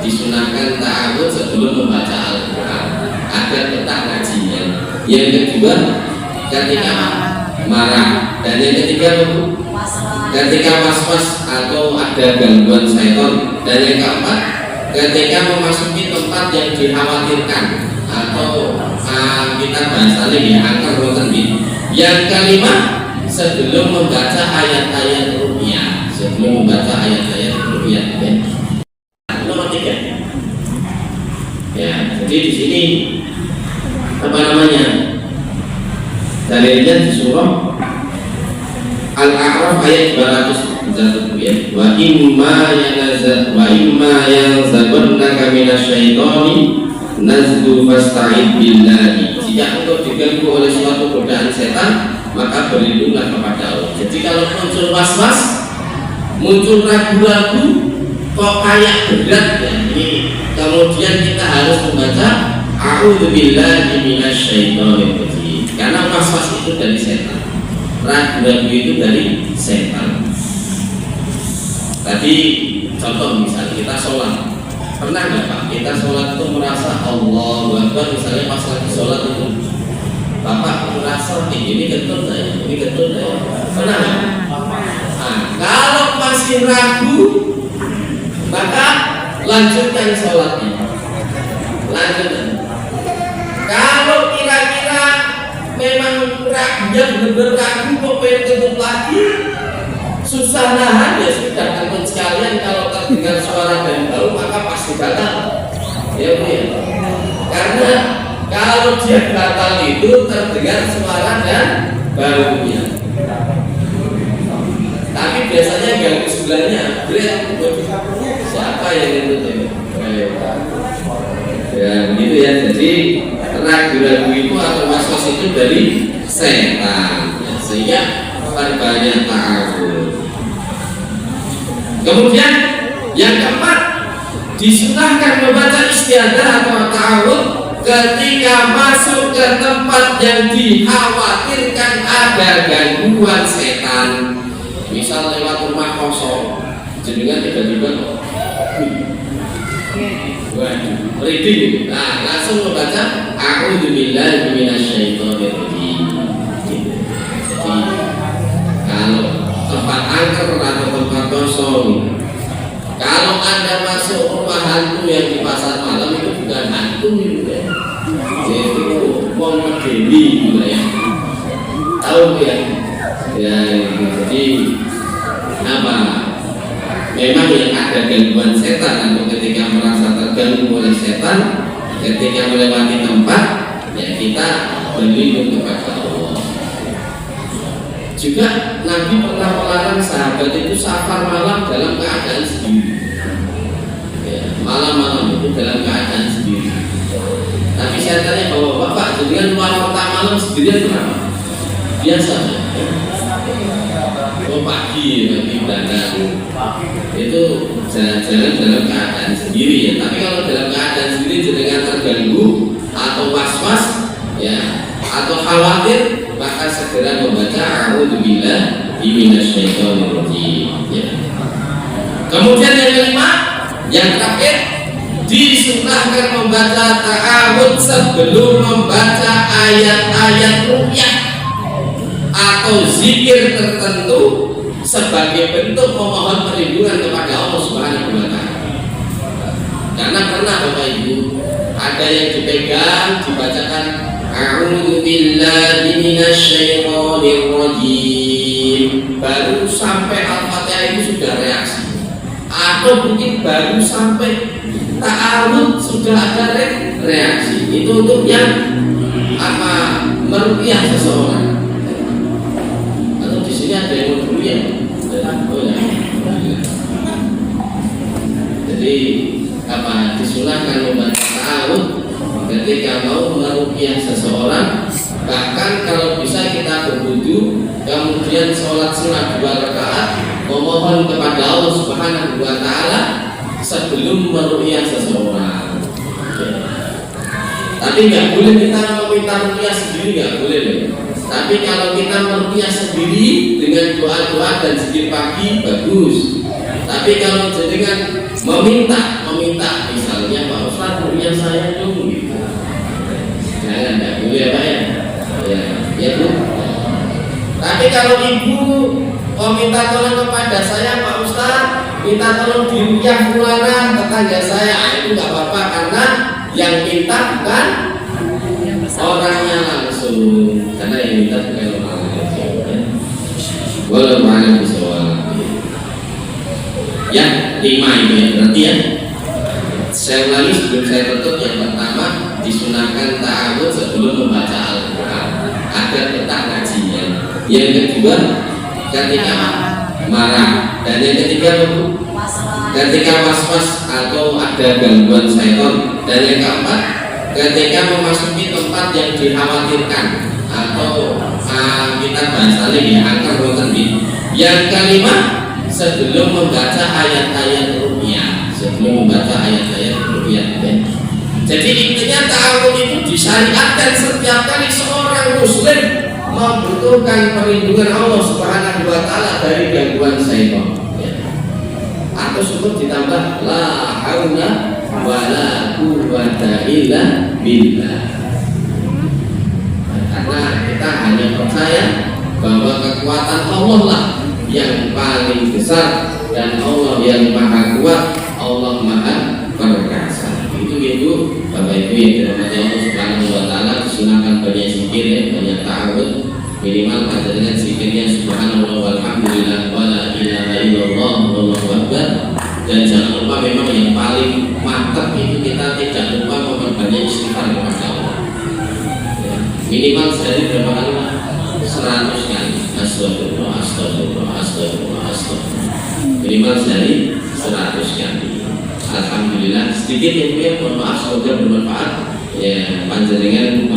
disunahkan ta'awud sebelum membaca Al-Quran agar tetap ngajinya. Yang kedua, ketika marah. Dan yang ketiga, ketika was-was atau ada gangguan setan. Dan yang keempat, ketika memasuki tempat yang dikhawatirkan atau kita bahasanya ya angker roten. Yang kelima, sebelum membaca ayat-ayat ruqyah, sebelum membaca ayat-ayat ruqyah. Nomor 3. Ya, jadi di sini apa namanya? Dalilnya di surah Al-A'raf ayat 201 ya. Wa imma yanzaghannaka minasyaitani nazghu fasta'id billahi. Jika engkau diganggu oleh suatu godaan setan, maka berlindunglah kepada Allah. Jadi kalau muncul was-was, muncul ragu-ragu, kok kayak berat ya ini, kemudian kita harus membaca a'udzubillahi minasyaitonir rajim. Karena was-was itu dari setan, ragu-ragu itu dari setan. Tadi contoh misalnya kita sholat, pernah nggak Pak kita sholat itu merasa Allahu Akbar, misalnya pas lagi sholat itu Bapak merasa ini betul saya, ini betul saya, pernah nggak? Nah, kalau masih ragu, maka lanjutkan sholatnya, lanjutkan. Kalau kira-kira memang ragunya benar-benar ragu, kok pengen tutup lagi, susah nahan, ya sudah takut sekalian kalau terdengar suara dan bau maka pasti batal. Ya Bu ya. Karena kalau dia batal itu terdengar suara dan baunya. Tapi biasanya ganggu sebelahnya, siapa yang itu? Ya begitu ya. Jadi ragu-ragu itu atau was-was itu dari setan. Ya, sehingga perbanyak ta'awud. Kemudian yang keempat, disunahkan membaca istiadah atau ta'awud ketika masuk ke tempat yang dikhawatirkan ada gangguan setan. Misal lewat rumah kosong, jenengan tiba-tiba reading, nah langsung membaca a'udzubillahi minasyaitonir rajim. Jadi kalau tempat angker atau tempat kosong, kalau Anda masuk rumah hantu yang di pasar malam, itu bukan hantu ya. Itu wong medeni gitu ya. Tahu ya? Ya, jadi apa? Memang yang ada gangguan setan atau ketika merasa terganggu oleh setan, ketika melewati tempat, ya kita berlindung kepada Allah. Juga Nabi pernah melarang sahabat itu safar malam dalam keadaan sendiri. Ya, malam-malam itu dalam keadaan sendiri. Tapi saya tanya bahwa Bapak dengan luar kota malam sendirian kenapa? Biasa. Ya. Oh pagi berangkat itu jalan-jalan dalam keadaan sendiri ya. Tapi kalau dalam keadaan sendiri dengan terganggu atau was-was ya atau khawatir, maka segera membaca a'udzubillahi minasyaitonir rajim ya. Kemudian yang kelima, yang terakhir, disunahkan membaca ta'awud sebelum membaca ayat-ayat ruqyah atau zikir tertentu sebagai bentuk memohon perlindungan kepada Allah Subhanahu wa taala. Karena pernah Bapak Ibu ada yang dipegang dibacakan a'udzubillahi minasyaitonir rajim, baru sampai Al-Fatihah itu sudah reaksi, atau mungkin baru sampai ta'awud sudah ada reaksi. Itu untuk yang apa meruqyah seseorang. Atau di sini ada yang meruqyah. Jadi apa disunahkan membaca ta'awud ketika mau meruqyah seseorang, bahkan kalau bisa kita berwudu kemudian sholat sunat 2 rakaat memohon kepada Allah Subhanahu wa taala sebelum meruqyah seseorang. Tapi nggak boleh kita meminta ruqyah sendiri, nggak boleh. Tapi kalau kita meruqyah sendiri dengan doa-doa dan zikir pagi bagus. Tapi kalau dengan meminta kalau ibu minta tolong kepada saya, Pak Ustadz, minta tolong diruqyah fulana tetangga saya, itu nggak apa-apa karena yang minta bukan orangnya langsung, karena yang minta bukan orang langsung. Boleh mana bisa ya 5 itu ya, berarti ya. Saya ulangi sebelum saya tutup. Yang pertama, disunahkan ta'awud sebelum membaca Al-Quran agar tetap ngajinya. Yang kedua, ketika marah. Dan yang ketiga, ketika was-was atau ada gangguan syaitan. Dan yang keempat, ketika memasuki tempat yang dikhawatirkan atau kita bahas lagi ya, angker rotan. Yang kelima, sebelum membaca ayat-ayat ruqyah, ya. Jadi intinya ta'awud itu disyariatkan setiap kali seorang muslim membutuhkan perlindungan Allah Subhanahu wa taala dari gangguan syaitan, ya. Atau syukur ditambah la haula wala quwwata illa billah. Karena kita hanya percaya bahwa kekuatan Allah lah yang paling besar dan Allah yang maha kuat, Allah maha perkasa. Itu Bapak Ibu yang dirahmati Allah Subhanahu wa taala, disunahkan banyak zikir ya, banyak ta'awud, minimal ada dengan zikirnya subhanallah walhamdulillah wala ilaha illallah wallahu akbar. Dan jangan lupa memang yang paling mantap itu kita tidak lupa memperbanyak istighfar kepada Allah. Ya, minimal sehari berapa kali? 100 kali. Astagfirullah, astagfirullah, astagfirullah, astagfirullah. Minimal sehari 100 kali. Alhamdulillah sedikit ya, mohon maaf semoga bermanfaat ya, panjenengan